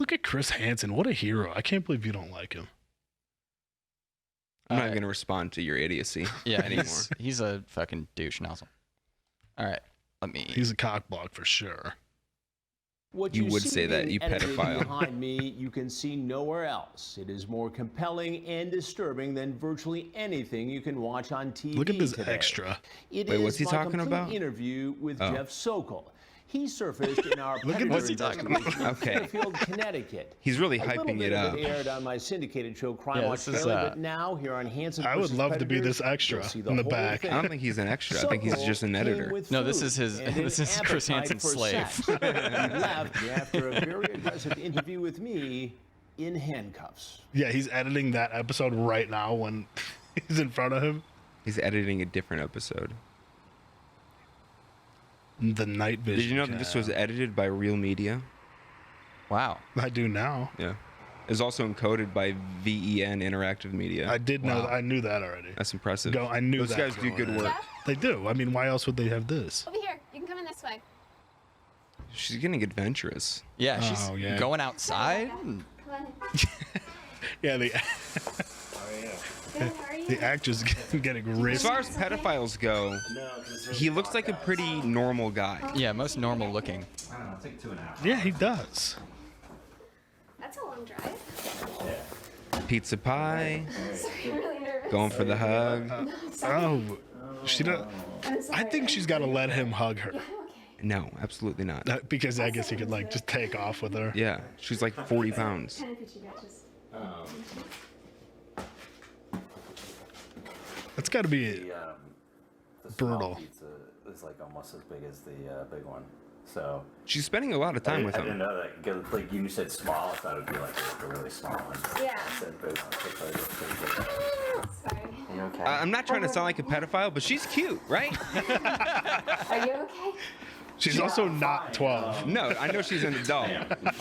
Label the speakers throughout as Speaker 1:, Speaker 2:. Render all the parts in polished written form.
Speaker 1: Look at Chris Hansen. What a hero. I can't believe you don't like him.
Speaker 2: I'm not going to respond to your idiocy anymore.
Speaker 3: He's a fucking douche nozzle. All right, let me.
Speaker 1: He's a cockblock for sure.
Speaker 4: What
Speaker 2: You would
Speaker 4: see
Speaker 2: say that,
Speaker 4: being
Speaker 2: you
Speaker 4: edited
Speaker 2: pedophile.
Speaker 4: Behind me, you can see nowhere else. It is more compelling and disturbing than virtually anything you can watch on TV.
Speaker 1: Look at this
Speaker 4: today.
Speaker 1: extra.
Speaker 4: It
Speaker 2: Wait,
Speaker 4: is
Speaker 2: what's he
Speaker 4: my
Speaker 2: talking
Speaker 4: complete
Speaker 2: about?
Speaker 4: Interview with
Speaker 2: Oh.
Speaker 4: Jeff Sokol. He surfaced in our
Speaker 1: Look at
Speaker 4: Predator
Speaker 1: what's
Speaker 3: he talking
Speaker 4: investigation
Speaker 2: about?
Speaker 4: in
Speaker 2: Okay.
Speaker 4: Fairfield, Connecticut.
Speaker 2: He's really
Speaker 4: A little
Speaker 2: hyping
Speaker 4: bit
Speaker 2: it
Speaker 4: of
Speaker 2: up.
Speaker 4: it aired on my syndicated show Crime
Speaker 3: Yeah,
Speaker 4: Watch
Speaker 3: this is,
Speaker 4: Daily, but now here on Hanson
Speaker 1: I would
Speaker 4: versus
Speaker 1: love to be
Speaker 4: Predators,
Speaker 1: this extra
Speaker 4: you'll see
Speaker 1: in the
Speaker 4: whole
Speaker 1: back.
Speaker 4: thing.
Speaker 2: I don't think he's an extra. I think he's
Speaker 4: Sokol
Speaker 2: just an
Speaker 4: came
Speaker 2: editor.
Speaker 4: with
Speaker 3: No, this
Speaker 4: food
Speaker 3: is his-
Speaker 4: and
Speaker 3: this
Speaker 4: an
Speaker 3: is Chris
Speaker 4: appetite
Speaker 3: Hansen's
Speaker 4: for
Speaker 3: slave.
Speaker 4: sex. He left after a very aggressive interview with me in handcuffs.
Speaker 1: Yeah, he's editing that episode right now when he's in front of him.
Speaker 2: He's editing a different episode.
Speaker 1: The night vision.
Speaker 2: Did you know that this was edited by Real Media?
Speaker 3: Wow.
Speaker 1: I do now.
Speaker 2: Yeah. It's also encoded by VEN Interactive Media.
Speaker 1: I did know.
Speaker 3: Wow.
Speaker 1: I knew that already.
Speaker 2: That's impressive.
Speaker 1: I knew
Speaker 2: Those
Speaker 1: that
Speaker 2: guys do
Speaker 1: going
Speaker 2: good
Speaker 1: in.
Speaker 2: work.
Speaker 1: They do. I mean, why else would they have this?
Speaker 5: Over here. You can come in this way.
Speaker 2: She's getting adventurous.
Speaker 3: Yeah, she's
Speaker 1: Oh, yeah.
Speaker 3: going outside.
Speaker 5: Come on in.
Speaker 1: Yeah,
Speaker 5: Good. How are you?
Speaker 1: the actor's getting rich.
Speaker 2: As far as pedophiles go, he looks like a pretty normal guy.
Speaker 3: Yeah, most normal looking.
Speaker 6: I don't know, it's like 2.5.
Speaker 1: Yeah, he does.
Speaker 5: That's a long drive.
Speaker 2: Pizza pie,
Speaker 5: Sorry, I'm really nervous.
Speaker 2: going for the hug.
Speaker 1: Oh, she don't.
Speaker 5: I'm sorry.
Speaker 1: I think she's got to let him hug her
Speaker 5: I'm okay.
Speaker 2: No, absolutely not.
Speaker 1: because I guess he could like just take off with her.
Speaker 2: Yeah, she's like 40 pounds.
Speaker 5: Kind of pitchy batches.
Speaker 1: It's got to be.
Speaker 6: The
Speaker 1: Brutal.
Speaker 6: small pizza is like almost as big as the big one. So
Speaker 2: She's spending a lot of time with
Speaker 6: I didn't
Speaker 2: him.
Speaker 6: know that. 'Cause, like you said small, I thought it'd be like a really small one.
Speaker 5: Yeah.
Speaker 6: I said big one. So it's like pretty big.
Speaker 5: Sorry.
Speaker 6: Are you okay?
Speaker 2: I'm not trying to sound like a pedophile, but she's cute, right?
Speaker 5: Are you okay?
Speaker 1: She's also not 12.
Speaker 2: No, I know she's an adult,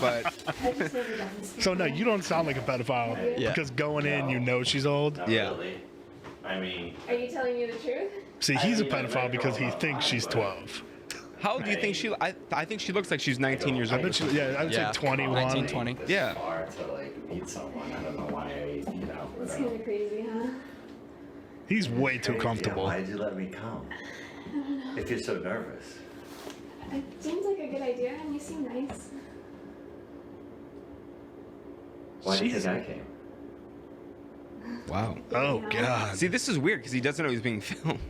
Speaker 2: but
Speaker 5: I just never done this.
Speaker 1: So no, you don't sound like a pedophile
Speaker 3: Yeah.
Speaker 1: because going in, you know she's old.
Speaker 6: Not
Speaker 2: yeah.
Speaker 6: really. I mean,
Speaker 5: Are you telling me the truth?
Speaker 1: See, he's a pedophile because he thinks she's 12.
Speaker 2: how old do you think she? I think she looks like she's 19 years
Speaker 1: I
Speaker 2: old.
Speaker 1: bet she. Yeah, I would
Speaker 3: Yeah.
Speaker 1: say 21.
Speaker 3: 19, 20.
Speaker 6: this
Speaker 2: Yeah.
Speaker 6: far to like meet someone. I don't know why
Speaker 5: It's kind of crazy, huh?
Speaker 1: He's way too comfortable.
Speaker 6: Why'd you let me come? If you're so nervous.
Speaker 5: It seems like a good idea, and you seem nice.
Speaker 6: Why do you
Speaker 1: Jeez.
Speaker 6: think I came?
Speaker 2: Wow.
Speaker 1: Oh God.
Speaker 2: See, this is weird because he doesn't know he's being filmed.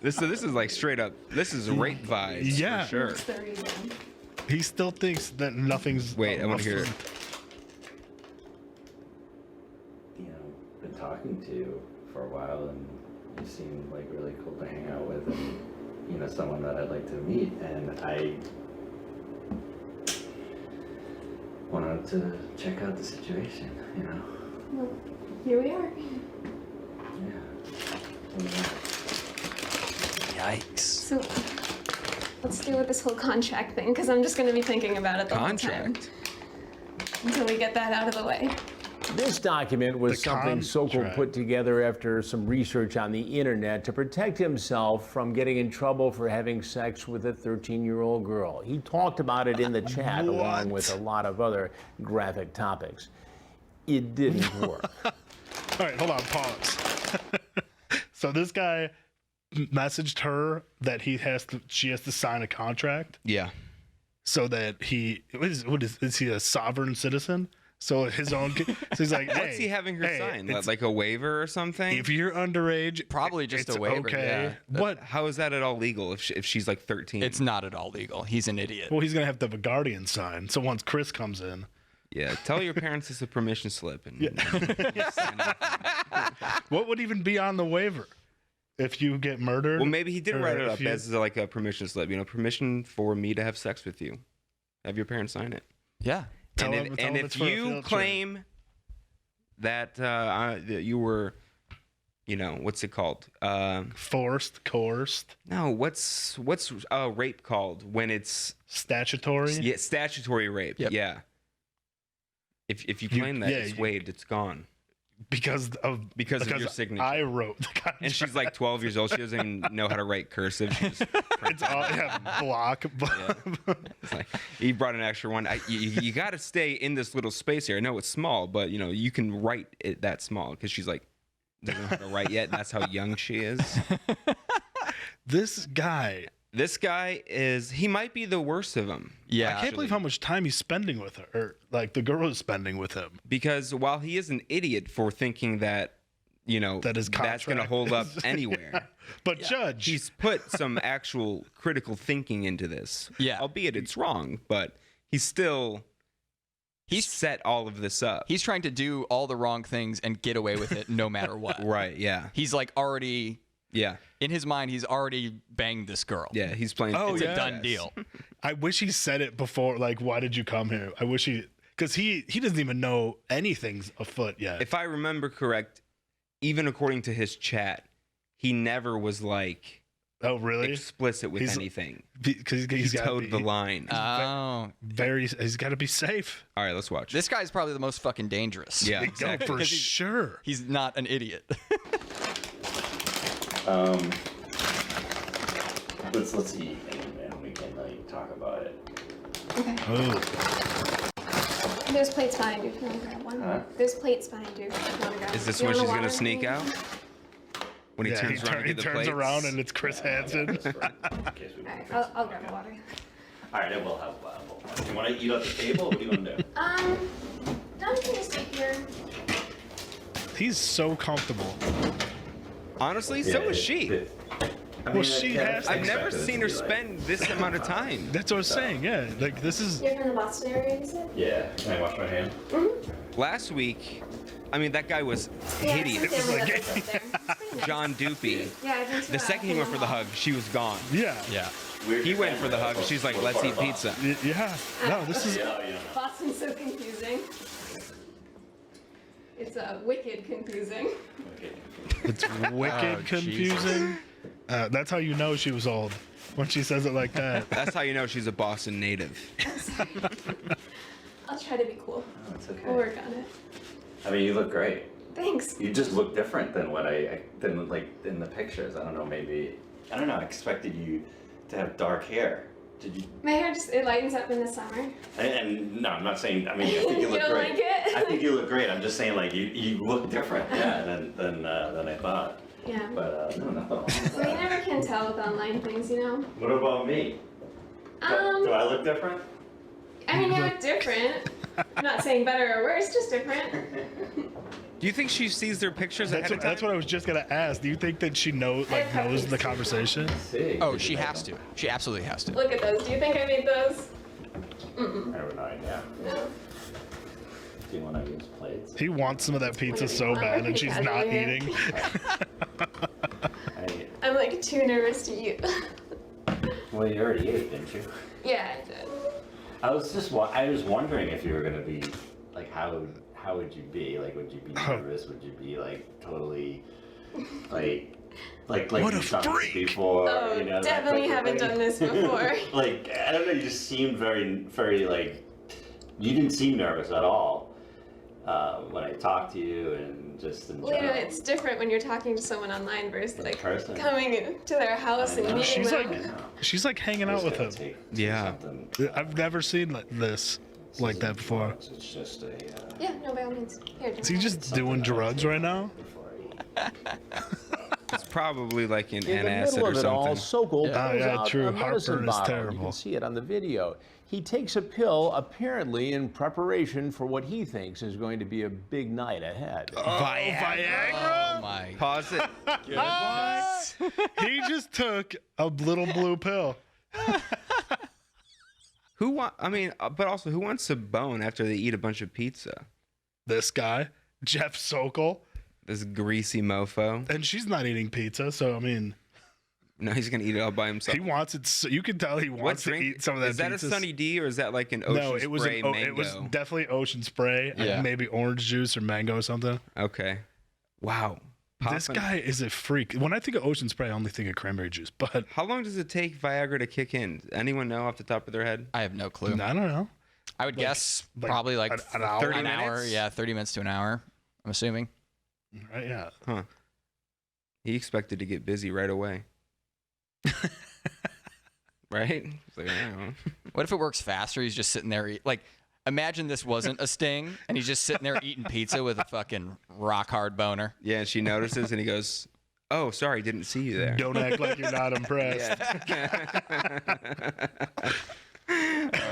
Speaker 2: This is like straight up. This is rape vibes.
Speaker 1: Yeah.
Speaker 2: For sure.
Speaker 5: That's the reason.
Speaker 1: He still thinks that nothing's.
Speaker 2: Wait, I want to hear it.
Speaker 6: You know, been talking to you for a while, and you seem like really cool to hang out with, and you know, someone that I'd like to meet, and I wanted to check out the situation, you know?
Speaker 5: Well, here we are.
Speaker 6: Yeah.
Speaker 3: Yikes.
Speaker 5: So, let's deal with this whole contract thing, because I'm just going to be thinking about it the whole time.
Speaker 2: Contract.
Speaker 5: Until we get that out of the way.
Speaker 4: This document was
Speaker 1: The
Speaker 4: something Sokol
Speaker 1: contract.
Speaker 4: put together after some research on the internet to protect himself from getting in trouble for having sex with a 13-year-old girl. He talked about it in the chat along with a lot of other graphic topics. It didn't work.
Speaker 1: All right, hold on, pause. So this guy messaged her that she has to sign a contract
Speaker 2: Yeah.
Speaker 1: so that is he a sovereign citizen? So his own, so he's like, hey,
Speaker 2: What's he having her
Speaker 1: hey,
Speaker 2: sign?
Speaker 1: it's-
Speaker 2: Like a waiver or something?
Speaker 1: if you're underage,
Speaker 3: Probably just
Speaker 1: it's
Speaker 3: a waiver,
Speaker 1: Okay.
Speaker 3: yeah.
Speaker 1: What?
Speaker 2: How is that at all legal if she's like 13?
Speaker 3: It's not at all legal. He's an idiot.
Speaker 1: Well, he's gonna have to have a guardian sign. So once Chris comes in,
Speaker 2: Yeah. Tell your parents it's a permission slip. And
Speaker 1: what would even be on the waiver if you get murdered?
Speaker 2: Well, maybe he did
Speaker 1: Or
Speaker 2: write it
Speaker 1: if
Speaker 2: up
Speaker 1: you-
Speaker 2: as like a permission slip. You know, permission for me to have sex with you. Have your parents sign it.
Speaker 3: Yeah.
Speaker 1: Tell
Speaker 2: and
Speaker 1: him-
Speaker 2: if,
Speaker 1: tell
Speaker 2: and
Speaker 1: him
Speaker 2: if
Speaker 1: it's for a
Speaker 2: you
Speaker 1: field trip.
Speaker 2: claim that that you were, you know, what's it called?
Speaker 1: forced, coerced,
Speaker 2: No, what's rape called when it's
Speaker 1: statutory.
Speaker 2: statutory rape?
Speaker 3: Yep.
Speaker 2: Yeah. If you claim that
Speaker 1: yeah,
Speaker 2: it's
Speaker 1: you-
Speaker 2: waived, it's gone.
Speaker 1: because of
Speaker 2: your signature.
Speaker 1: I wrote the contract.
Speaker 2: And she's like 12 years old. She doesn't even know how to write cursive. She just
Speaker 1: It's all block.
Speaker 2: It's like, he brought an extra one. You got to stay in this little space here. I know it's small, but you can write it that small because she's like doesn't know how to write yet. And that's how young she is.
Speaker 1: This guy.
Speaker 2: He might be the worst of them.
Speaker 3: Yeah.
Speaker 1: I can't believe how much time he's spending with her, or like the girl is spending with him.
Speaker 2: Because while he is an idiot for thinking that,
Speaker 1: That his
Speaker 2: that's going to
Speaker 1: contract
Speaker 2: hold up
Speaker 1: is-
Speaker 2: anywhere.
Speaker 1: But Judge,
Speaker 2: He's put some actual critical thinking into this.
Speaker 3: Yeah.
Speaker 2: Albeit it's wrong, but he's set all of this up.
Speaker 3: He's trying to do all the wrong things and get away with it no matter what.
Speaker 2: Right, yeah.
Speaker 3: He's like already,
Speaker 2: Yeah.
Speaker 3: in his mind, he's already banged this girl.
Speaker 2: Yeah, he's playing.
Speaker 1: Oh,
Speaker 3: It's
Speaker 1: yeah.
Speaker 3: a done deal.
Speaker 1: I wish he said it before. Like, why did you come here? I wish because he doesn't even know anything's afoot yet.
Speaker 2: If I remember correct, even according to his chat, he never was like
Speaker 1: oh, really?
Speaker 2: explicit with
Speaker 1: He's-
Speaker 2: anything.
Speaker 1: Because
Speaker 2: He
Speaker 1: he's got
Speaker 2: towed the line.
Speaker 3: Oh.
Speaker 1: He's got to be safe.
Speaker 2: All right, let's watch.
Speaker 3: This guy's probably the most fucking dangerous.
Speaker 2: Yeah,
Speaker 1: Oh,
Speaker 2: exactly.
Speaker 1: for
Speaker 3: Because
Speaker 1: sure.
Speaker 3: He's not an idiot.
Speaker 6: Let's eat and we can like talk about it.
Speaker 5: Okay.
Speaker 1: Oh,
Speaker 5: There's plates behind you if you want to grab one.
Speaker 6: Huh?
Speaker 5: There's plates behind you if you want to grab
Speaker 2: Is this
Speaker 5: You
Speaker 2: when
Speaker 5: want
Speaker 2: she's
Speaker 5: a
Speaker 2: gonna
Speaker 5: water?
Speaker 2: sneak out? When he
Speaker 1: yeah.
Speaker 2: turns around,
Speaker 1: He
Speaker 2: to get the
Speaker 1: turns
Speaker 2: plates?
Speaker 1: around and it's Chris Hansen.
Speaker 6: In case we
Speaker 5: Alright, I'll grab water.
Speaker 6: All right, I will have one. Do you want to eat at the table? What do you want to do?
Speaker 5: No, I'm gonna stay here.
Speaker 1: He's so comfortable.
Speaker 2: Honestly, so is she.
Speaker 1: She has-
Speaker 2: I've never seen her spend this amount of time.
Speaker 1: That's what I was saying. Yeah, like this is.
Speaker 5: You're from the Boston area, you said?
Speaker 6: Yeah. Can I wash my hand?
Speaker 2: Last week, I mean, that guy was
Speaker 5: Yeah,
Speaker 2: hideous.
Speaker 5: it's the family
Speaker 1: like-
Speaker 5: that lives up there. It's pretty nice.
Speaker 2: John Doopy.
Speaker 5: Yeah, I've been to
Speaker 2: The second he went for the hug, she was gone.
Speaker 1: Yeah.
Speaker 3: Yeah.
Speaker 2: He went for the hug. She's like, let's eat pizza.
Speaker 1: Yeah. No, this is.
Speaker 6: Yeah, yeah.
Speaker 5: Boston's so confusing. It's wicked confusing.
Speaker 6: Okay.
Speaker 1: It's wicked
Speaker 3: Oh,
Speaker 1: confusing. That's how you know she was old when she says it like that.
Speaker 2: That's how you know she's a Boston native.
Speaker 5: I'll try to be cool.
Speaker 6: Oh, it's
Speaker 5: We'll
Speaker 6: okay.
Speaker 5: work on it.
Speaker 6: I mean, you look great.
Speaker 5: Thanks.
Speaker 6: You just look different than what than like in the pictures. I don't know. Maybe I don't know. I expected you to have dark hair. Did you?
Speaker 5: My hair it lightens up in the summer.
Speaker 6: And no, I'm not saying. I mean, I think you look
Speaker 5: don't
Speaker 6: great.
Speaker 5: like it?
Speaker 6: I think you look great. I'm just saying, like you look different. Yeah, than I thought.
Speaker 5: Yeah.
Speaker 6: But no, nothing wrong with
Speaker 5: Well, you
Speaker 6: that.
Speaker 5: never can tell with online things, you know?
Speaker 6: What about me? Do I look different?
Speaker 5: I mean, you look different. I'm not saying better or worse, just different.
Speaker 2: Do you think she sees their pictures ahead of time?
Speaker 1: That's what I was just gonna ask. Do you think that she knows the conversation?
Speaker 6: See.
Speaker 3: Oh, she has to. She absolutely has to.
Speaker 5: Look at those. Do you think I made those?
Speaker 6: I have no idea.
Speaker 5: No.
Speaker 6: Do you want to use plates?
Speaker 1: He wants some of that pizza so bad, and she's not eating.
Speaker 5: I'm like too nervous to eat.
Speaker 6: Well, you already ate, didn't you?
Speaker 5: Yeah, I did.
Speaker 6: I was wondering if you were gonna be like, how would you be? Like, would you be nervous? Would you be like totally like
Speaker 1: What
Speaker 6: you've
Speaker 1: a
Speaker 6: done this
Speaker 1: freak!
Speaker 6: before?
Speaker 5: Oh,
Speaker 6: you know,
Speaker 5: definitely haven't done this before.
Speaker 6: Like, I don't know. You just seemed very like you didn't seem nervous at all when I talked to you and just in
Speaker 5: Well, you know,
Speaker 6: general.
Speaker 5: it's different when you're talking to someone online versus like
Speaker 6: person.
Speaker 5: coming to their house and
Speaker 6: I know.
Speaker 5: meeting them.
Speaker 1: She's like hanging out with him.
Speaker 2: Yeah.
Speaker 1: I've never seen this like that before.
Speaker 6: It's just a.
Speaker 5: Yeah, no, by all means. Here,
Speaker 1: Is he just doing drugs right now?
Speaker 2: It's probably like an
Speaker 4: In the
Speaker 2: antacid
Speaker 4: middle
Speaker 2: or
Speaker 4: of it all,
Speaker 2: something.
Speaker 4: Sokol
Speaker 1: Yeah.
Speaker 4: pulls
Speaker 1: Oh, yeah,
Speaker 4: out
Speaker 1: true.
Speaker 4: a medicine
Speaker 1: Heartburn is
Speaker 4: bottle. You
Speaker 1: terrible.
Speaker 4: can see it on the video. He takes a pill apparently in preparation for what he thinks is going to be a big night ahead.
Speaker 3: Oh my.
Speaker 2: Pause it.
Speaker 1: He just took a little blue pill.
Speaker 2: But also, who wants to bone after they eat a bunch of pizza?
Speaker 1: This guy, Jeff Sokol,
Speaker 2: This greasy mofo.
Speaker 1: and she's not eating pizza, so I mean,
Speaker 2: No, he's gonna eat it all by himself.
Speaker 1: he wants it. So, you can tell he
Speaker 2: What
Speaker 1: wants to
Speaker 2: drink?
Speaker 1: eat some of that
Speaker 2: Is that
Speaker 1: pizza.
Speaker 2: a Sunny D or is that like an Ocean
Speaker 1: No, it was
Speaker 2: Spray mango?
Speaker 1: it was definitely Ocean Spray,
Speaker 3: Yeah.
Speaker 1: and maybe orange juice or mango or something.
Speaker 2: Okay. Wow.
Speaker 1: This
Speaker 2: Poppin'.
Speaker 1: guy is a freak. When I think of Ocean Spray, I only think of cranberry juice, but
Speaker 2: How long does it take Viagra to kick in? Anyone know off the top of their head?
Speaker 3: I have no clue.
Speaker 1: I don't know.
Speaker 3: I would guess
Speaker 1: like
Speaker 3: probably like
Speaker 1: an hour?
Speaker 3: 30
Speaker 2: 30
Speaker 3: an hour.
Speaker 2: minutes?
Speaker 3: Yeah, 30 minutes to an hour. I'm assuming.
Speaker 1: Right? Yeah.
Speaker 2: Huh. He expected to get busy right away. Right? He's like, I don't know.
Speaker 3: What if it works faster? He's just sitting there, like, imagine this wasn't a sting, and he's just sitting there eating pizza with a fucking rock hard boner.
Speaker 2: Yeah, and she notices, and he goes, "Oh, sorry, didn't see you there."
Speaker 1: Don't act like you're not impressed.
Speaker 2: Yeah.
Speaker 3: All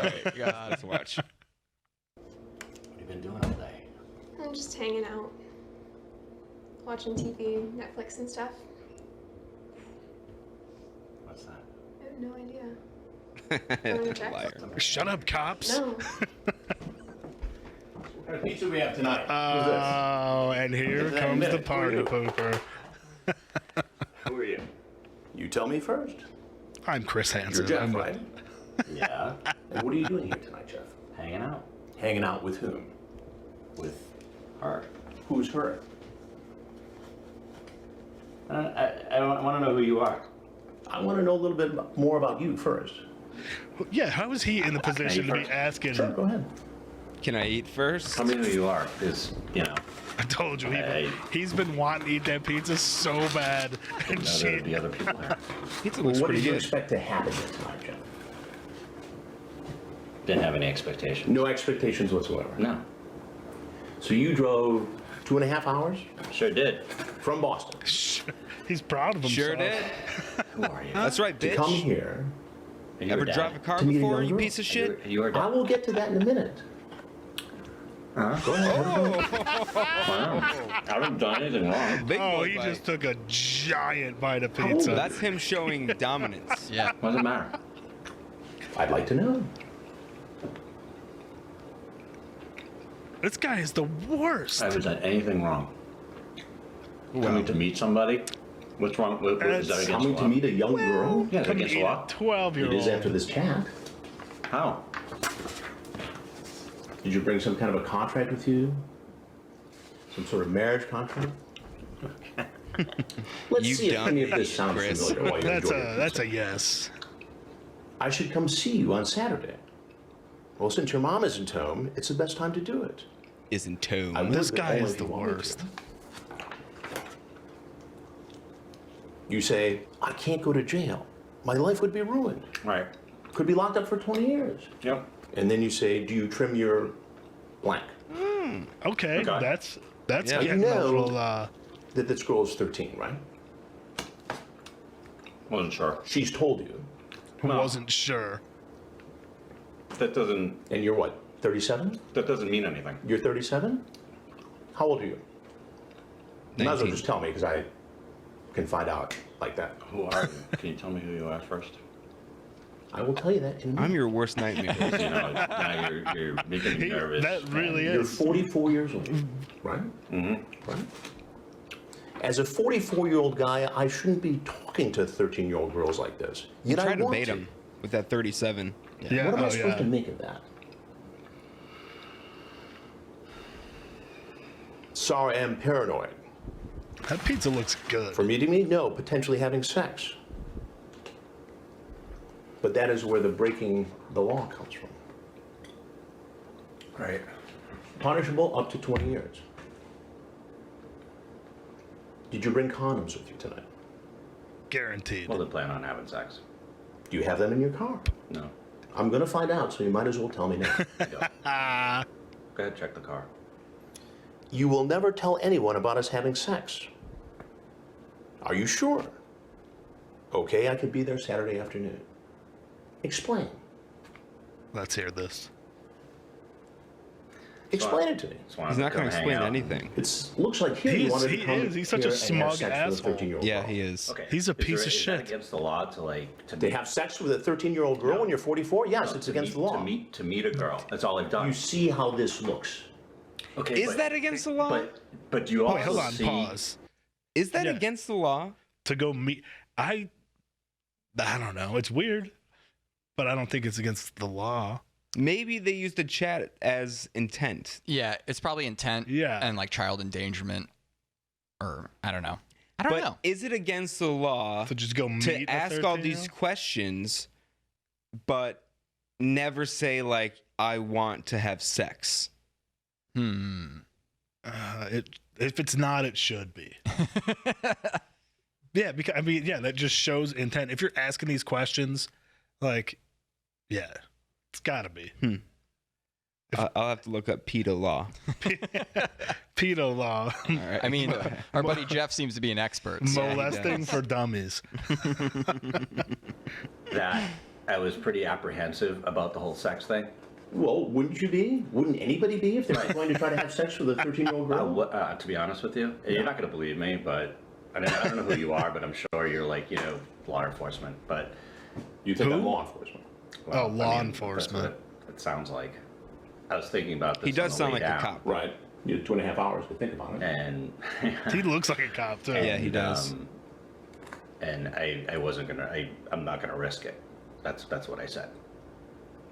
Speaker 3: right, God.
Speaker 2: Let's watch.
Speaker 4: What have you been doing all day?
Speaker 5: I'm just hanging out, watching TV, Netflix and stuff.
Speaker 6: What's that?
Speaker 5: I have no idea. Wanna check?
Speaker 2: Liar.
Speaker 1: Shut up, cops.
Speaker 5: No.
Speaker 4: What kind of pizza we have tonight?
Speaker 1: Oh, and here
Speaker 4: Get to that in a
Speaker 1: comes the
Speaker 4: minute.
Speaker 1: party
Speaker 4: Who are you?
Speaker 1: pooper.
Speaker 4: Who are you? You tell me first.
Speaker 1: I'm Chris
Speaker 4: You're
Speaker 1: Hansen.
Speaker 4: Jeff, right? Yeah. And what are you doing here tonight, Jeff?
Speaker 6: Hanging out
Speaker 4: Hanging out with whom?
Speaker 6: with her.
Speaker 4: Who's her?
Speaker 6: I want to know who you are.
Speaker 4: I want to know a little bit more about you first.
Speaker 1: Yeah, how is he in the position to be
Speaker 6: first.
Speaker 1: asking?
Speaker 4: Sure, go ahead.
Speaker 2: Can I eat first?
Speaker 6: Tell me who you are, because, you know,
Speaker 1: I told you,
Speaker 6: Hey.
Speaker 1: he's been wanting to eat that pizza so bad. And
Speaker 6: I know
Speaker 1: she,
Speaker 6: there'd be other people there.
Speaker 2: Pizza
Speaker 4: Well,
Speaker 2: looks
Speaker 4: what
Speaker 2: pretty
Speaker 4: did you
Speaker 2: good.
Speaker 4: expect to happen here tonight, Jeff?
Speaker 6: Didn't have any expectations.
Speaker 4: No expectations whatsoever.
Speaker 6: No.
Speaker 4: So you drove 2.5 hours
Speaker 6: Sure did.
Speaker 4: from Boston
Speaker 1: he's proud of himself.
Speaker 2: Sure did.
Speaker 6: Who are you?
Speaker 2: That's right,
Speaker 4: to
Speaker 2: bitch.
Speaker 4: come here.
Speaker 6: Are you
Speaker 2: Ever
Speaker 6: her dad?
Speaker 2: drive a car
Speaker 4: To meet a
Speaker 2: before,
Speaker 4: young
Speaker 2: you
Speaker 4: girl.
Speaker 2: piece of shit?
Speaker 6: You are
Speaker 4: I
Speaker 6: dad.
Speaker 4: will get to that in a minute.
Speaker 6: Huh?
Speaker 4: Go ahead.
Speaker 6: Wow. I haven't done anything wrong.
Speaker 2: Big
Speaker 1: Oh,
Speaker 2: boy
Speaker 1: he
Speaker 2: bite.
Speaker 1: just took a giant bite of
Speaker 4: old
Speaker 1: pizza.
Speaker 2: That's him showing dominance.
Speaker 3: Yeah.
Speaker 6: What does it matter?
Speaker 4: I'd like to know.
Speaker 1: This guy is the worst.
Speaker 6: I haven't done anything wrong. Coming to meet somebody? What's wrong? What is that
Speaker 1: That's
Speaker 6: against
Speaker 4: Coming
Speaker 6: the
Speaker 4: to
Speaker 6: law?
Speaker 4: meet a young girl?
Speaker 6: Yeah, it's
Speaker 1: Come
Speaker 6: against
Speaker 1: eat
Speaker 6: the
Speaker 1: a
Speaker 6: law.
Speaker 1: 12-year-old.
Speaker 4: It is after this chat.
Speaker 6: How?
Speaker 4: Did you bring some kind of a contract with you? Some sort of marriage contract? Let's
Speaker 2: You
Speaker 4: see if any of
Speaker 2: dumb
Speaker 4: this sounds
Speaker 2: Chris.
Speaker 4: familiar while you
Speaker 1: That's
Speaker 4: enjoy your
Speaker 1: that's
Speaker 4: pizza.
Speaker 1: a yes.
Speaker 4: I should come see you on Saturday. Well, since your mom isn't home, it's the best time to do it.
Speaker 2: Isn't tone.
Speaker 4: I would,
Speaker 1: This
Speaker 4: but
Speaker 1: guy
Speaker 4: only
Speaker 1: is
Speaker 4: if
Speaker 1: the
Speaker 4: you wanted to.
Speaker 1: worst.
Speaker 4: You say, I can't go to jail. My life would be ruined.
Speaker 6: Right.
Speaker 4: Could be locked up for 20 years.
Speaker 6: Yep.
Speaker 4: And then you say, do you trim your blank?
Speaker 1: Okay,
Speaker 6: Okay.
Speaker 1: that's
Speaker 2: Yeah.
Speaker 1: getting
Speaker 4: You
Speaker 1: a
Speaker 4: know-
Speaker 1: little.
Speaker 4: That this girl is 13, right?
Speaker 6: Wasn't sure.
Speaker 4: She's told you.
Speaker 1: Wasn't sure.
Speaker 6: That doesn't
Speaker 4: And you're what, 37?
Speaker 6: mean anything.
Speaker 4: You're 37? How old are you? You might as well
Speaker 2: 19.
Speaker 4: just tell me because I can find out like that.
Speaker 6: Who are you? Can you tell me who you are first?
Speaker 4: I will tell you that in a minute.
Speaker 2: I'm your worst nightmare.
Speaker 6: You know, now you're making me
Speaker 1: He-
Speaker 6: nervous.
Speaker 1: that really
Speaker 4: You're
Speaker 1: is.
Speaker 4: 44 years old, right?
Speaker 6: Mm-hmm.
Speaker 4: Right? As a 44-year-old guy, I shouldn't be talking to 13-year-old girls like this. Yet I
Speaker 2: Try to
Speaker 4: want
Speaker 2: bait him with that 37.
Speaker 1: Yeah.
Speaker 4: What am I
Speaker 1: Oh
Speaker 4: supposed
Speaker 1: yeah.
Speaker 4: to make of that? Sorry, I'm paranoid.
Speaker 1: That pizza looks good.
Speaker 4: For meeting me? No, potentially having sex. But that is where the breaking the law comes from.
Speaker 1: Right.
Speaker 4: Punishable up to 20 years. Did you bring condoms with you tonight?
Speaker 1: Guaranteed.
Speaker 6: Well, they plan on having sex.
Speaker 4: Do you have them in your car?
Speaker 6: No.
Speaker 4: I'm gonna find out, so you might as well tell me now.
Speaker 6: I don't.
Speaker 1: Ah,
Speaker 6: Go ahead, check the car.
Speaker 4: You will never tell anyone about us having sex. Are you sure? Okay, I could be there Saturday afternoon. Explain.
Speaker 1: let's hear this.
Speaker 4: Explain it to me.
Speaker 6: Just wanted
Speaker 2: He's not
Speaker 6: come
Speaker 2: going to
Speaker 6: hang
Speaker 2: explain
Speaker 6: out.
Speaker 2: anything.
Speaker 4: It looks like here
Speaker 1: He
Speaker 4: you
Speaker 1: is-
Speaker 4: wanted
Speaker 1: he
Speaker 4: to come
Speaker 1: is. He's such a
Speaker 4: here and have
Speaker 1: smug
Speaker 4: sex with a
Speaker 1: asshole.
Speaker 4: 13-year-old
Speaker 2: Yeah,
Speaker 4: girl.
Speaker 2: he is.
Speaker 6: Okay.
Speaker 1: He's a piece of
Speaker 6: Is
Speaker 1: shit.
Speaker 6: that against the law to
Speaker 4: They have sex with a 13-year-old girl when you're 44? Yes, it's against the law.
Speaker 6: To meet a girl. That's all they've done.
Speaker 4: You see how this looks.
Speaker 6: Okay.
Speaker 2: Is
Speaker 6: but-
Speaker 2: that against the law?
Speaker 6: But do you also
Speaker 1: Wait, hold on.
Speaker 6: see?
Speaker 1: Pause.
Speaker 2: Is that
Speaker 1: Yeah.
Speaker 2: against the law?
Speaker 1: To go meet. I don't know. It's weird, but I don't think it's against the law.
Speaker 2: Maybe they used the chat as intent.
Speaker 3: Yeah, it's probably intent.
Speaker 1: Yeah.
Speaker 3: And like child endangerment, or I don't know. I don't
Speaker 2: But
Speaker 3: know.
Speaker 2: is it against the law
Speaker 1: To just go meet
Speaker 2: to
Speaker 1: a
Speaker 2: ask all these
Speaker 1: 13-year-old?
Speaker 2: questions, but never say like I want to have sex?
Speaker 3: Hmm.
Speaker 1: If it's not, it should be. Yeah, because I mean, yeah, that just shows intent. If you're asking these questions, like, yeah, it's got to be.
Speaker 2: I'll have to look up pedo law.
Speaker 1: Pedo law,
Speaker 2: All right.
Speaker 3: I mean, our buddy Jeff seems to be an expert. So.
Speaker 1: molesting for dummies.
Speaker 7: That I was pretty apprehensive about the whole sex thing.
Speaker 8: Well, wouldn't you be? Wouldn't anybody be if they're going to try to have sex with a 13-year-old girl?
Speaker 7: To be honest with you, you're not going to believe me, but I mean, I don't know who you are, but I'm sure you're like, law enforcement. But
Speaker 8: You think
Speaker 1: Who?
Speaker 8: I'm law enforcement?
Speaker 1: Oh, law
Speaker 7: that's
Speaker 1: enforcement.
Speaker 7: what it sounds like. I was thinking about this.
Speaker 2: He does
Speaker 7: on the
Speaker 2: sound
Speaker 7: way
Speaker 2: like a
Speaker 7: down,
Speaker 2: cop.
Speaker 8: Right. You had 2.5 hours to think about it.
Speaker 7: And
Speaker 1: He looks like a cop too.
Speaker 2: Yeah, he does.
Speaker 7: And I wasn't gonna. I'm not gonna risk it. That's what I said.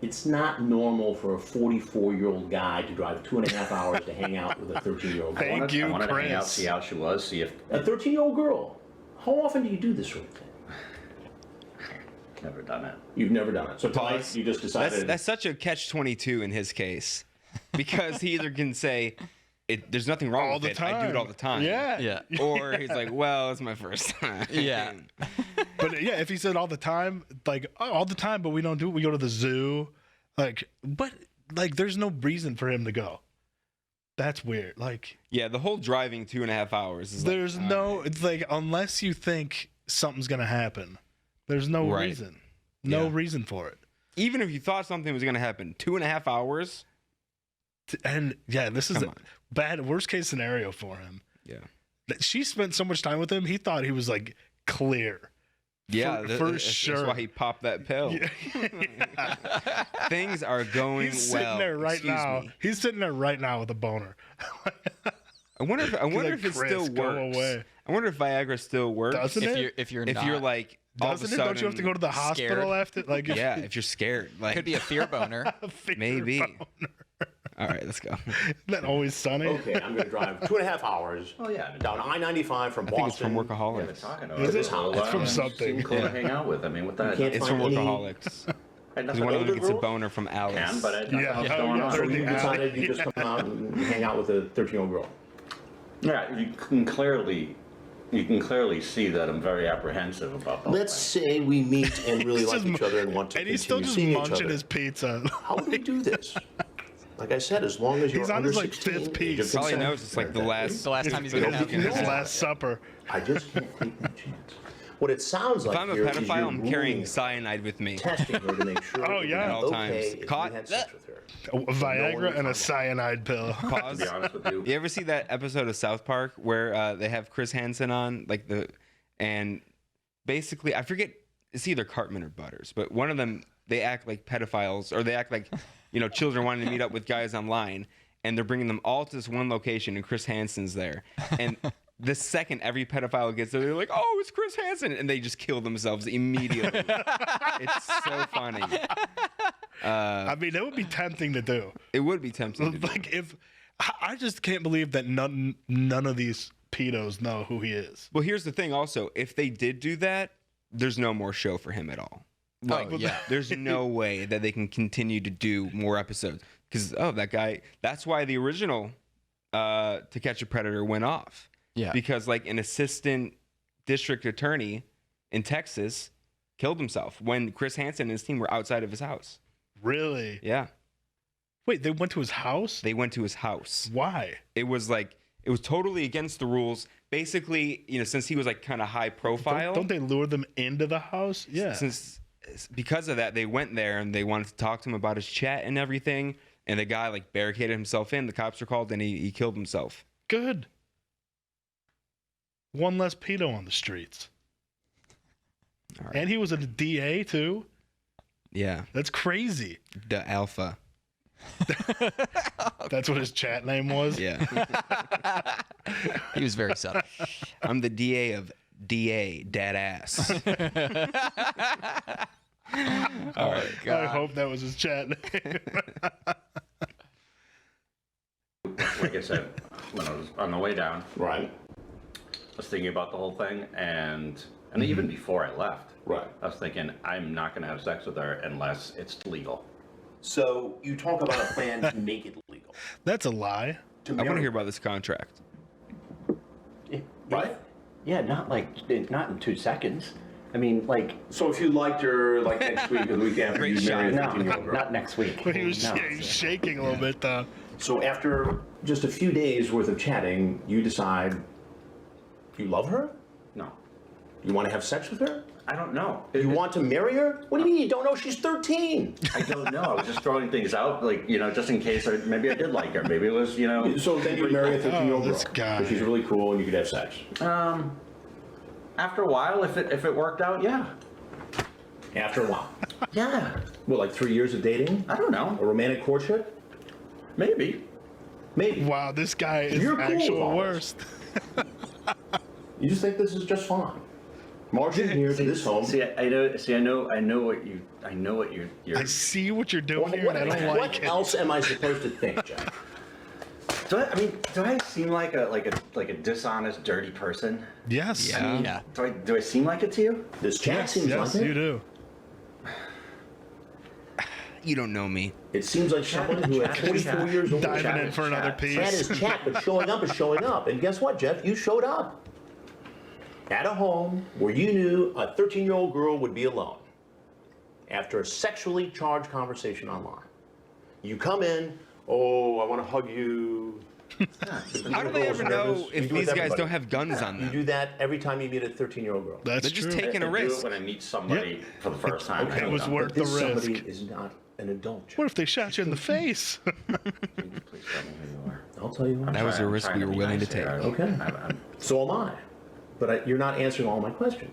Speaker 8: It's not normal for a 44-year-old guy to drive 2.5 hours to hang out with a 13-year-old girl.
Speaker 1: Thank you,
Speaker 7: I wanted to hang out,
Speaker 1: Chris.
Speaker 7: see how she was, see if.
Speaker 8: A 13-year-old girl. How often do you do this sort of thing?
Speaker 7: Never done it.
Speaker 8: You've never done it. So tonight
Speaker 2: Pause.
Speaker 8: you just decided.
Speaker 2: That's such a catch-22 in his case, because he either can say, "There's nothing wrong
Speaker 1: All
Speaker 2: with
Speaker 1: the
Speaker 2: it.
Speaker 1: time.
Speaker 2: I do it all the time."
Speaker 1: Yeah.
Speaker 3: Yeah.
Speaker 2: Or he's like, "Well, it's my first time."
Speaker 3: Yeah.
Speaker 1: But yeah, if he said all the time, like all the time, but we don't do it. We go to the zoo, but there's no reason for him to go. That's weird. Like,
Speaker 2: Yeah, the whole driving 2.5 hours is
Speaker 1: there's
Speaker 2: like,
Speaker 1: no. It's like unless you think something's gonna happen, there's no
Speaker 2: Right.
Speaker 1: reason. No
Speaker 2: Yeah.
Speaker 1: reason for it.
Speaker 2: even if you thought something was going to happen, 2.5 hours.
Speaker 1: And yeah, this is
Speaker 2: Come
Speaker 1: a
Speaker 2: on.
Speaker 1: bad worst case scenario for him.
Speaker 2: Yeah.
Speaker 1: That she spent so much time with him, he thought he was like clear.
Speaker 2: Yeah,
Speaker 1: for
Speaker 2: that's
Speaker 1: sure.
Speaker 2: why he popped that pill. Things are going
Speaker 1: He's
Speaker 2: well.
Speaker 1: sitting there right
Speaker 2: Excuse
Speaker 1: now.
Speaker 2: me.
Speaker 1: He's sitting there right now with a boner.
Speaker 2: I wonder if
Speaker 1: like,
Speaker 2: it
Speaker 1: Chris,
Speaker 2: still
Speaker 1: go
Speaker 2: works.
Speaker 1: away.
Speaker 2: I wonder if Viagra still works.
Speaker 1: Doesn't it?
Speaker 3: If you're
Speaker 2: if
Speaker 3: not,
Speaker 2: you're like all of a
Speaker 1: Doesn't it?
Speaker 2: sudden,
Speaker 1: Don't you have to go to the hospital
Speaker 3: scared.
Speaker 1: after? Like, if
Speaker 2: Yeah, if you're scared, like
Speaker 3: could be a fear boner.
Speaker 1: finger
Speaker 2: maybe.
Speaker 1: boner.
Speaker 2: All right, let's go.
Speaker 1: Isn't that always sunny?
Speaker 8: Okay, I'm going to drive 2.5 hours
Speaker 7: Oh yeah.
Speaker 8: down I-95 from
Speaker 2: I think it's from
Speaker 8: Boston.
Speaker 7: Yeah,
Speaker 2: Workaholics.
Speaker 7: been talking
Speaker 1: Is
Speaker 7: to
Speaker 1: it?
Speaker 7: her.
Speaker 1: It's from
Speaker 7: Seemed
Speaker 1: something.
Speaker 7: cool to hang out with. I mean, what the?
Speaker 8: can't
Speaker 2: It's from
Speaker 8: find any-
Speaker 2: Workaholics.
Speaker 7: Had
Speaker 2: Because
Speaker 7: nothing
Speaker 2: one of
Speaker 7: to
Speaker 2: them
Speaker 7: do
Speaker 2: gets a
Speaker 7: with
Speaker 2: boner from Alice.
Speaker 7: can, but I
Speaker 1: Yeah,
Speaker 7: what's
Speaker 1: yeah,
Speaker 7: going
Speaker 1: yeah.
Speaker 7: on.
Speaker 8: So
Speaker 1: Or
Speaker 8: you
Speaker 1: the
Speaker 8: decided you just come out and hang out with a 13-year-old girl.
Speaker 7: Yeah, you can clearly see that I'm very apprehensive about the whole
Speaker 8: Let's
Speaker 7: thing.
Speaker 8: say we meet and really
Speaker 1: He's
Speaker 8: like
Speaker 1: just
Speaker 8: each other and want to
Speaker 1: And
Speaker 8: continue
Speaker 1: he's still just
Speaker 8: seeing each
Speaker 1: munching
Speaker 8: other.
Speaker 1: his pizza.
Speaker 8: How do we do this? Like I said, as long as you're
Speaker 1: He's on
Speaker 8: under
Speaker 1: his, like,
Speaker 8: 16,
Speaker 1: fifth
Speaker 8: age of
Speaker 1: piece.
Speaker 2: All he
Speaker 8: consent.
Speaker 2: knows is like the last.
Speaker 3: The last time he's gonna have
Speaker 1: His
Speaker 8: No.
Speaker 1: last supper.
Speaker 8: I just can't take that chance. What it sounds
Speaker 2: If
Speaker 8: like
Speaker 2: I'm a
Speaker 8: here is
Speaker 2: pedophile,
Speaker 8: you're
Speaker 2: I'm carrying
Speaker 8: ruling,
Speaker 2: cyanide with me.
Speaker 8: testing her to make sure
Speaker 1: Oh,
Speaker 8: that
Speaker 1: yeah.
Speaker 8: you're
Speaker 1: At
Speaker 2: all
Speaker 8: okay
Speaker 2: times.
Speaker 8: if
Speaker 2: Caught.
Speaker 8: you had sex with her.
Speaker 1: A Viagra and a cyanide pill.
Speaker 7: To
Speaker 2: Pause.
Speaker 7: be honest with you.
Speaker 2: You ever see that episode of South Park where they have Chris Hansen on, and basically I forget, it's either Cartman or Butters, but one of them, they act like pedophiles, or they act like children wanting to meet up with guys online, and they're bringing them all to this one location, and Chris Hansen's there, and the second every pedophile gets there, they're like, "Oh, it's Chris Hansen," and they just kill themselves immediately. It's so funny.
Speaker 1: I mean, it would be tempting to do.
Speaker 2: It would be tempting to do.
Speaker 1: Like if I just can't believe that none of these pedos know who he is.
Speaker 2: Well, here's the thing also, if they did do that, there's no more show for him at all.
Speaker 3: Oh, yeah.
Speaker 2: There's no way that they can continue to do more episodes because that guy. That's why the original To Catch a Predator went off.
Speaker 3: Yeah.
Speaker 2: Because like an assistant district attorney in Texas killed himself when Chris Hansen and his team were outside of his house.
Speaker 1: Really?
Speaker 2: Yeah,
Speaker 1: Wait, they went to his house?
Speaker 2: they went to his house.
Speaker 1: Why?
Speaker 2: It was totally against the rules. Basically, since he was like kind of high profile.
Speaker 1: Don't they lure them into the house? Yeah.
Speaker 2: Because of that, they went there and they wanted to talk to him about his chat and everything. And the guy like barricaded himself in. The cops were called and he killed himself.
Speaker 1: Good. One less pedo on the streets.
Speaker 2: All right.
Speaker 1: And he was a DA too.
Speaker 2: Yeah,
Speaker 1: That's crazy.
Speaker 2: the alpha.
Speaker 1: That's what his chat name was.
Speaker 2: Yeah,
Speaker 3: He was very subtle.
Speaker 2: I'm the DA of DA, dead ass.
Speaker 3: All right,
Speaker 1: I hope that was his chat name.
Speaker 7: Like I said, when I was on the way down,
Speaker 8: Right.
Speaker 7: I was thinking about the whole thing, and even before I left,
Speaker 8: Right.
Speaker 7: I was thinking I'm not going to have sex with her unless it's legal.
Speaker 8: So you talk about a plan to make it legal.
Speaker 1: That's a lie.
Speaker 2: I want to hear about this contract.
Speaker 8: Right?
Speaker 6: Yeah, not in 2 seconds. I mean, like,
Speaker 8: So if you liked her like next week or the week after,
Speaker 2: Great
Speaker 8: you marry a
Speaker 6: no,
Speaker 8: 13-year-old girl.
Speaker 6: not next week.
Speaker 1: He was
Speaker 6: No.
Speaker 1: he's shaking a little bit though.
Speaker 8: So after just a few days worth of chatting, you decide you love her?
Speaker 6: No,
Speaker 8: You want to have sex with her?
Speaker 6: I don't know.
Speaker 8: You want to marry her? What do you mean you don't know she's 13?
Speaker 7: I don't know. I was just throwing things out, like, just in case maybe I did like her. Maybe it was,
Speaker 8: So then you marry a 13-year-old girl.
Speaker 1: this guy.
Speaker 8: Because she's really cool and you could have sex.
Speaker 7: After a while, if it worked out, yeah.
Speaker 8: After a while.
Speaker 7: Yeah.
Speaker 8: What, like 3 years of dating?
Speaker 7: I don't know.
Speaker 8: A romantic courtship?
Speaker 7: Maybe.
Speaker 8: Maybe.
Speaker 1: Wow, this guy is
Speaker 8: You're cool with
Speaker 1: actual
Speaker 8: all
Speaker 1: worst.
Speaker 8: You just think this is just fun. Marching here to this home.
Speaker 7: I know what you're.
Speaker 1: I see what you're doing here,
Speaker 8: What,
Speaker 1: and I don't
Speaker 8: what
Speaker 1: like it.
Speaker 8: else am I supposed to think, Jeff?
Speaker 7: Do I seem like a dishonest, dirty person?
Speaker 1: Yes.
Speaker 3: Yeah.
Speaker 7: Do I seem like it to you?
Speaker 8: This chat seems
Speaker 1: Yes,
Speaker 8: like
Speaker 1: you
Speaker 8: it.
Speaker 1: do.
Speaker 2: You don't know me.
Speaker 8: It seems like someone who at 44 years old.
Speaker 1: Diving in for another
Speaker 7: chat.
Speaker 1: piece.
Speaker 8: Chat is chat, but showing up is showing up. And guess what, Jeff? You showed up. At a home where you knew a 13-year-old girl would be alone. After a sexually charged conversation online. You come in, oh, I want to hug you.
Speaker 2: How do they ever know if these guys don't have guns on
Speaker 8: You
Speaker 2: them?
Speaker 8: do that every time you meet a 13-year-old girl.
Speaker 1: That's
Speaker 2: They're just
Speaker 1: true.
Speaker 2: taking a
Speaker 7: I do it
Speaker 2: risk.
Speaker 7: when I meet somebody for the first time.
Speaker 8: Okay.
Speaker 1: It was worth the
Speaker 8: This somebody
Speaker 1: risk.
Speaker 8: is not an adult, Jeff.
Speaker 1: What if they shot you in the face?
Speaker 7: Please tell me who you are.
Speaker 8: I'll tell you what.
Speaker 2: That was a
Speaker 7: I'm
Speaker 2: risk
Speaker 7: trying
Speaker 2: we
Speaker 7: to
Speaker 2: were
Speaker 7: be
Speaker 2: willing to
Speaker 7: nice here.
Speaker 2: take.
Speaker 8: Okay.
Speaker 7: I'm-
Speaker 8: So am I. But you're not answering all my questions.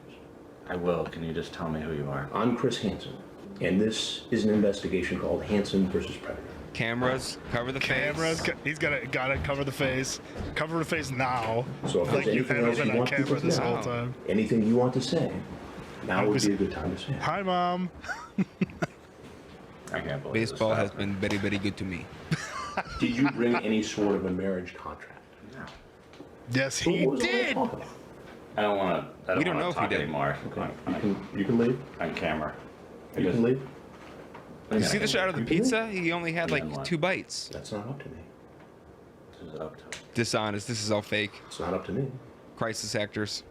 Speaker 7: I will. Can you just tell me who you are?
Speaker 8: I'm Chris Hansen, and this is an investigation called Hansen versus Predator.
Speaker 2: Cameras, cover the
Speaker 1: Cameras.
Speaker 2: face.
Speaker 1: He's gotta cover the face. Cover the face now.
Speaker 8: So if
Speaker 1: Like
Speaker 8: there's
Speaker 1: you
Speaker 8: anything
Speaker 1: haven't
Speaker 8: else you
Speaker 1: been on
Speaker 8: want people
Speaker 1: camera
Speaker 8: to
Speaker 1: this
Speaker 8: know,
Speaker 1: whole time.
Speaker 8: anything you want to say, now would
Speaker 1: was-
Speaker 8: be a good time to say it.
Speaker 1: Hi, mom.
Speaker 7: I can't believe
Speaker 2: Baseball
Speaker 7: this
Speaker 2: has
Speaker 7: happened.
Speaker 2: been very, very good to me.
Speaker 8: Did you bring any sort of a marriage contract?
Speaker 1: Yes,
Speaker 8: What
Speaker 1: he
Speaker 8: was all that
Speaker 1: did.
Speaker 8: talk about?
Speaker 7: I don't want to.
Speaker 2: We don't know if he
Speaker 7: talk
Speaker 2: did.
Speaker 7: anymore
Speaker 8: You can leave.
Speaker 7: on camera.
Speaker 8: You can leave.
Speaker 2: You see the shot of the
Speaker 8: You can
Speaker 2: pizza? He only had
Speaker 7: Yeah, what?
Speaker 2: like 2 bites.
Speaker 8: That's not up to me.
Speaker 7: This is up to.
Speaker 2: Dishonest. This is all fake.
Speaker 8: It's not up to me.
Speaker 2: Crisis actors.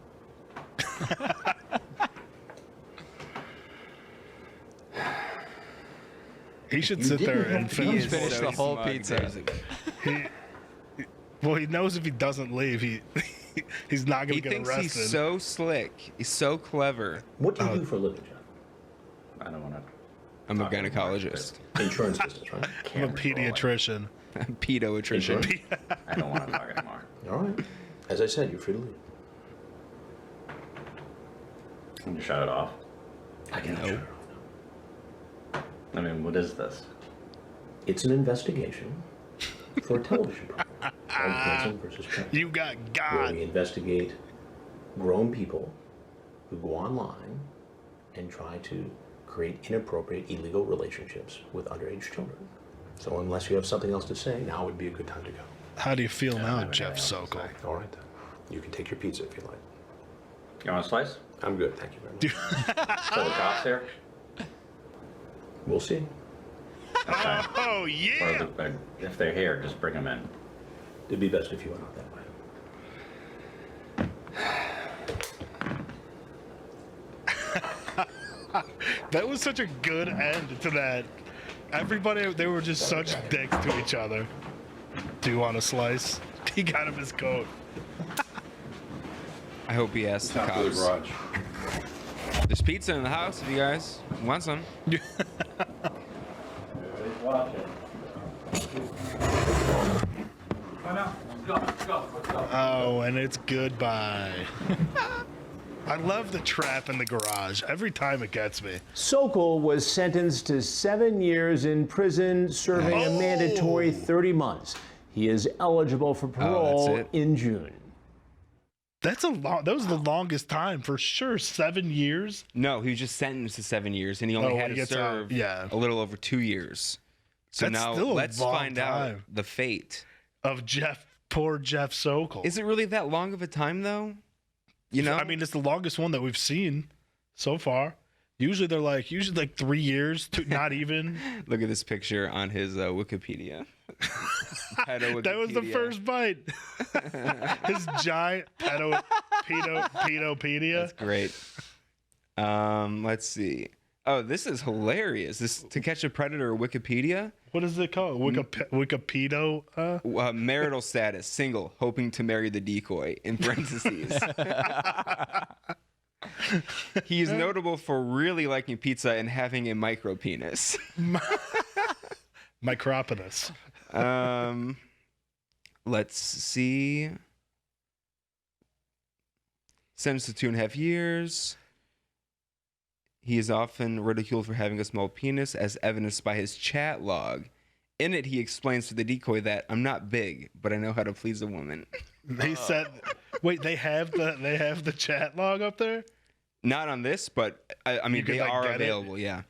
Speaker 1: He should sit there
Speaker 8: didn't
Speaker 1: and
Speaker 8: have to
Speaker 1: finish.
Speaker 3: He's finished the whole
Speaker 2: smug.
Speaker 3: pizza.
Speaker 1: Well, he knows if he doesn't leave, he's not gonna
Speaker 2: He
Speaker 1: get
Speaker 2: thinks
Speaker 1: arrested.
Speaker 2: he's so slick. He's so clever.
Speaker 8: What do you do for a living, Jeff?
Speaker 7: I don't want to.
Speaker 2: I'm a gynecologist.
Speaker 8: Insurance business, right?
Speaker 1: I'm a pediatrician.
Speaker 2: Pedoatrician.
Speaker 8: Insurance?
Speaker 7: I don't want to talk anymore.
Speaker 8: All right. As I said, you're free to leave.
Speaker 7: Can you shut it off?
Speaker 8: I can
Speaker 2: No.
Speaker 7: I mean, what is this?
Speaker 8: It's an investigation for a television program called Hansen versus Predator,
Speaker 1: You got
Speaker 8: where
Speaker 1: God.
Speaker 8: we investigate grown people who go online and try to create inappropriate illegal relationships with underage children. So unless you have something else to say, now would be a good time to go.
Speaker 1: How do you feel now, Jeff Sokol?
Speaker 8: All right then. You can take your pizza if you like.
Speaker 7: You want a slice?
Speaker 8: I'm good, thank you very much.
Speaker 7: So the cops here?
Speaker 8: We'll see.
Speaker 1: Oh
Speaker 7: Or
Speaker 1: yeah.
Speaker 7: if they're here, just bring them in.
Speaker 8: It'd be best if you went out that way.
Speaker 1: That was such a good end to that. Everybody, they were just such dicks to each other. Do you want a slice? He got him his coat.
Speaker 2: I hope he asked the cops. There's pizza in the house if you guys want some.
Speaker 1: Oh, and it's goodbye. I love the trap in the garage. Every time it gets me.
Speaker 4: Sokol was sentenced to 7 years in prison, serving a mandatory 30 months. He is eligible for parole
Speaker 2: it?
Speaker 4: in June.
Speaker 1: That's a long. That was the longest time for sure. 7 years.
Speaker 2: No, he was just sentenced to 7 years, and he only
Speaker 1: Oh,
Speaker 2: had
Speaker 1: when
Speaker 2: to
Speaker 1: he gets out,
Speaker 2: serve
Speaker 1: yeah.
Speaker 2: a little over 2 years. So
Speaker 1: That's
Speaker 2: now
Speaker 1: still a
Speaker 2: let's
Speaker 1: long
Speaker 2: find out
Speaker 1: time.
Speaker 2: the fate.
Speaker 1: Of poor Jeff Sokol.
Speaker 2: Is it really that long of a time, though? You know,
Speaker 1: I mean, it's the longest one that we've seen so far. Usually they're like 3 years, not even.
Speaker 2: look at this picture on his Wikipedia.
Speaker 1: That was the
Speaker 2: Wikipedia.
Speaker 1: first bite. His giant pedopedia.
Speaker 2: Great. Let's see. Oh, this is hilarious. This To Catch a Predator Wikipedia.
Speaker 1: What is it called? Wikipedo?
Speaker 2: Marital status, single, hoping to marry the decoy, in parentheses. He is notable for really liking pizza and having a micro penis.
Speaker 1: Micropenis.
Speaker 2: Let's see. Sentenced to 2.5 years. He is often ridiculed for having a small penis, as evidenced by his chat log. In it, he explains to the decoy that I'm not big, but I know how to please a woman.
Speaker 1: He said, "Wait, they have the chat log up there."
Speaker 2: Not on this, but I mean,
Speaker 1: You could,
Speaker 2: they
Speaker 1: like,
Speaker 2: are
Speaker 1: get it?
Speaker 2: available. Yeah.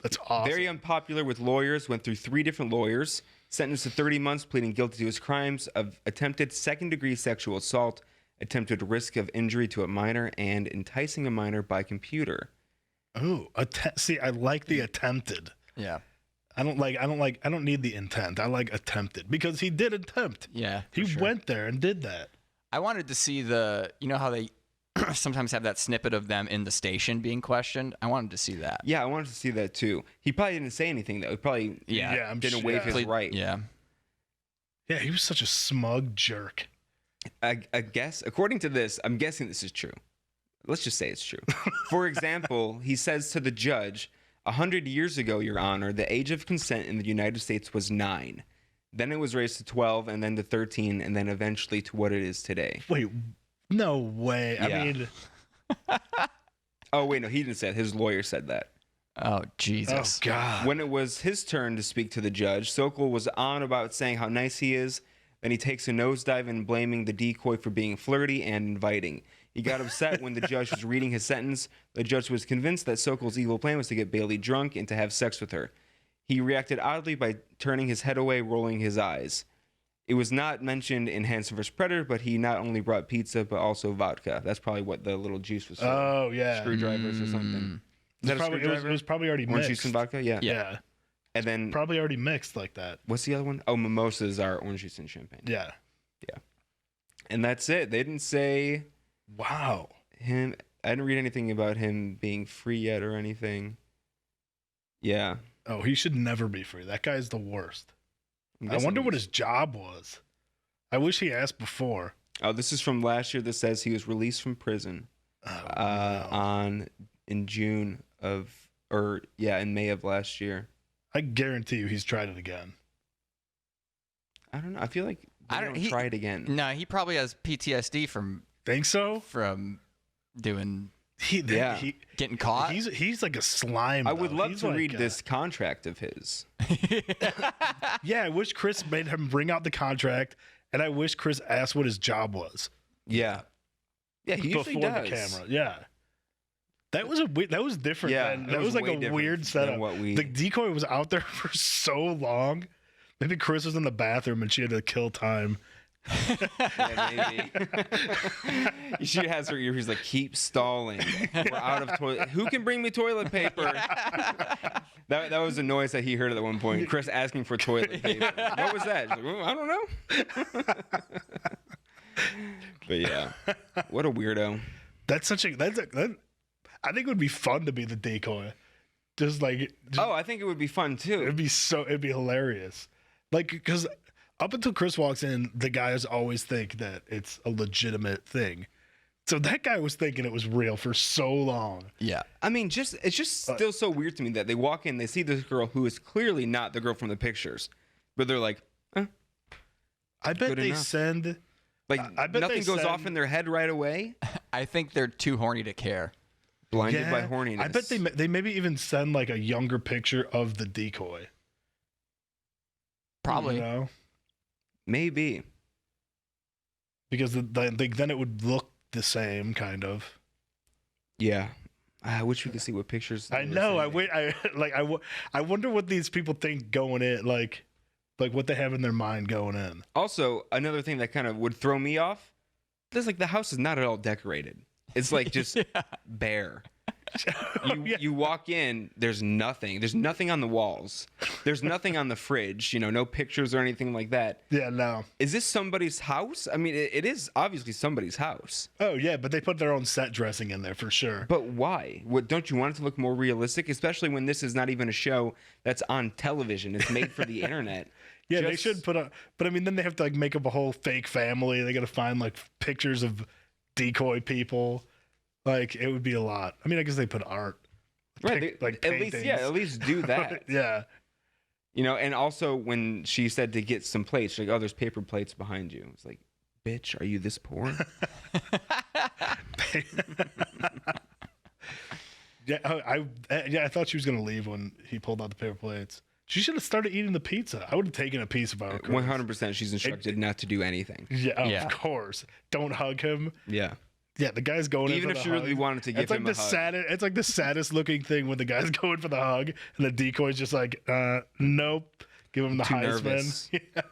Speaker 1: That's awesome.
Speaker 2: Very unpopular with lawyers. Went through 3 different lawyers. Sentenced to 30 months, pleading guilty to his crimes of attempted second-degree sexual assault, attempted risk of injury to a minor, and enticing a minor by computer.
Speaker 1: Ooh, see, I like the attempted.
Speaker 3: Yeah.
Speaker 1: I don't need the intent. I like attempted because he did attempt.
Speaker 3: Yeah.
Speaker 1: He
Speaker 3: for sure.
Speaker 1: went there and did that.
Speaker 3: I wanted to see you know how they sometimes have that snippet of them in the station being questioned? I wanted to see that.
Speaker 2: Yeah, I wanted to see that too. He probably didn't say anything though. He probably
Speaker 1: I'm
Speaker 2: didn't
Speaker 1: sure-
Speaker 2: waive his right.
Speaker 3: Yeah.
Speaker 1: Yeah, he was such a smug jerk.
Speaker 2: I guess, according to this, I'm guessing this is true. Let's just say it's true. For example, he says to the judge, 100 years ago, Your Honor, the age of consent in the United States was 9. Then it was raised to 12, and then to 13, and then eventually to what it is today.
Speaker 1: Wait, no way.
Speaker 2: Yeah.
Speaker 1: I mean,
Speaker 2: Oh, wait, no, he didn't say it. His lawyer said that.
Speaker 3: Oh,
Speaker 1: oh
Speaker 3: Jesus.
Speaker 1: God.
Speaker 2: When it was his turn to speak to the judge, Sokol was on about saying how nice he is. Then he takes a nosedive and blaming the decoy for being flirty and inviting. He got upset when the judge was reading his sentence. The judge was convinced that Sokol's evil plan was to get Bailey drunk and to have sex with her. He reacted oddly by turning his head away, rolling his eyes. It was not mentioned in Hanson vs. Predator, but he not only brought pizza, but also vodka. That's probably what the little juice was for.
Speaker 1: Oh yeah.
Speaker 2: Screwdrivers or something. Is that a
Speaker 1: Probably,
Speaker 2: screwdriver?
Speaker 1: it was probably already
Speaker 2: Orange
Speaker 1: mixed.
Speaker 2: juice and vodka? Yeah.
Speaker 1: Yeah.
Speaker 2: And then,
Speaker 1: Probably already mixed like that.
Speaker 2: what's the other one? Oh, mimosas are orange juice and champagne.
Speaker 1: Yeah.
Speaker 2: And that's it. They didn't say
Speaker 1: Wow.
Speaker 2: him. I didn't read anything about him being free yet or anything. Yeah.
Speaker 1: Oh, he should never be free. That guy's the worst.
Speaker 2: I'm
Speaker 1: I
Speaker 2: guessing
Speaker 1: wonder what
Speaker 2: he's-
Speaker 1: his job was. I wish he asked before.
Speaker 2: Oh, this is from last year. That says he was released from prison in June of, or yeah, in May of last year.
Speaker 1: I guarantee you he's tried it again.
Speaker 2: I don't know. I feel like
Speaker 3: I
Speaker 2: they
Speaker 3: don't-
Speaker 2: don't
Speaker 3: he-
Speaker 2: try it again.
Speaker 3: No, he probably has PTSD from
Speaker 1: Think so?
Speaker 3: doing
Speaker 2: Yeah.
Speaker 3: getting caught.
Speaker 1: He's like a slime.
Speaker 2: I would
Speaker 1: though.
Speaker 2: love
Speaker 1: He's
Speaker 2: to
Speaker 1: like
Speaker 2: read
Speaker 1: a-
Speaker 2: this contract of his.
Speaker 1: Yeah, I wish Chris made him bring out the contract, and I wish Chris asked what his job was
Speaker 2: Yeah. Yeah, he usually
Speaker 1: before
Speaker 2: does.
Speaker 1: the camera. Yeah, that was that was different.
Speaker 2: Yeah,
Speaker 1: man.
Speaker 2: it
Speaker 1: That was like
Speaker 2: way
Speaker 1: a
Speaker 2: different
Speaker 1: weird
Speaker 2: than
Speaker 1: setup.
Speaker 2: what we-
Speaker 1: The decoy was out there for so long. Maybe Chris was in the bathroom and she had to kill time.
Speaker 2: Yeah, maybe. She has her ear. He's like, keep stalling. We're out of toilet. Who can bring me toilet paper? That was a noise that he heard at one point. Chris asking for toilet paper. What was that? He's like, "Oh, I don't know. But yeah, what a weirdo.
Speaker 1: That I think it would be fun to be the decoy. Just like
Speaker 2: Oh, I think it would be fun too.
Speaker 1: it'd be hilarious. Like, because up until Chris walks in, the guys always think that it's a legitimate thing. So that guy was thinking it was real for so long.
Speaker 3: yeah.
Speaker 2: I mean, it's just still so weird to me that they walk in, they see this girl who is clearly not the girl from the pictures, but they're like,
Speaker 1: I bet
Speaker 2: Good
Speaker 1: they
Speaker 2: enough.
Speaker 1: send.
Speaker 2: like
Speaker 1: I bet
Speaker 2: nothing
Speaker 1: they
Speaker 2: goes
Speaker 1: send-
Speaker 2: off in their head right away.
Speaker 3: I think they're too horny to care.
Speaker 2: Blinded by horniness.
Speaker 1: I bet they maybe even send like a younger picture of the decoy.
Speaker 3: Probably.
Speaker 1: You know?
Speaker 2: Maybe.
Speaker 1: Because then it would look the same, kind of.
Speaker 2: Yeah. I wish we could see what pictures.
Speaker 1: I
Speaker 2: they were
Speaker 1: know.
Speaker 2: sending.
Speaker 1: I wonder what these people think going in, like what they have in their mind going in.
Speaker 2: Also, another thing that kind of would throw me off, there's like the house is not at all decorated. It's like just bare. You walk in, there's nothing. There's nothing on the walls. There's nothing on the fridge. You know, no pictures or anything like that.
Speaker 1: Yeah, no.
Speaker 2: Is this somebody's house? I mean, it is obviously somebody's house.
Speaker 1: Oh yeah, but they put their own set dressing in there for sure.
Speaker 2: But why? What, don't you want it to look more realistic? Especially when this is not even a show that's on television. It's made for the internet.
Speaker 1: Yeah, they should put a. But I mean, then they have to like make up a whole fake family. They got to find like pictures of decoy people. Like it would be a lot. I mean, I guess they put art.
Speaker 2: Right.
Speaker 1: Like
Speaker 2: at least, yeah, at least do that.
Speaker 1: Yeah.
Speaker 2: You know, and also when she said to get some plates, she's like, "Oh, there's paper plates behind you." It's like, bitch, are you this poor?
Speaker 1: Yeah, I thought she was gonna leave when he pulled out the paper plates. She should have started eating the pizza. I would have taken a piece if I were Chris.
Speaker 2: 100%. She's instructed not to do anything.
Speaker 1: Yeah,
Speaker 3: Yeah.
Speaker 1: of course. Don't hug him.
Speaker 2: Yeah.
Speaker 1: Yeah, the guy's going
Speaker 2: Even
Speaker 1: in for
Speaker 2: if
Speaker 1: the
Speaker 2: she really
Speaker 1: hug.
Speaker 2: wanted to give
Speaker 1: It's like
Speaker 2: him
Speaker 1: the
Speaker 2: a hug.
Speaker 1: saddest. It's like the saddest looking thing when the guy's going for the hug and the decoy's just like, nope. Give him the
Speaker 2: Too
Speaker 1: Heisman.
Speaker 2: nervous.
Speaker 1: Yeah.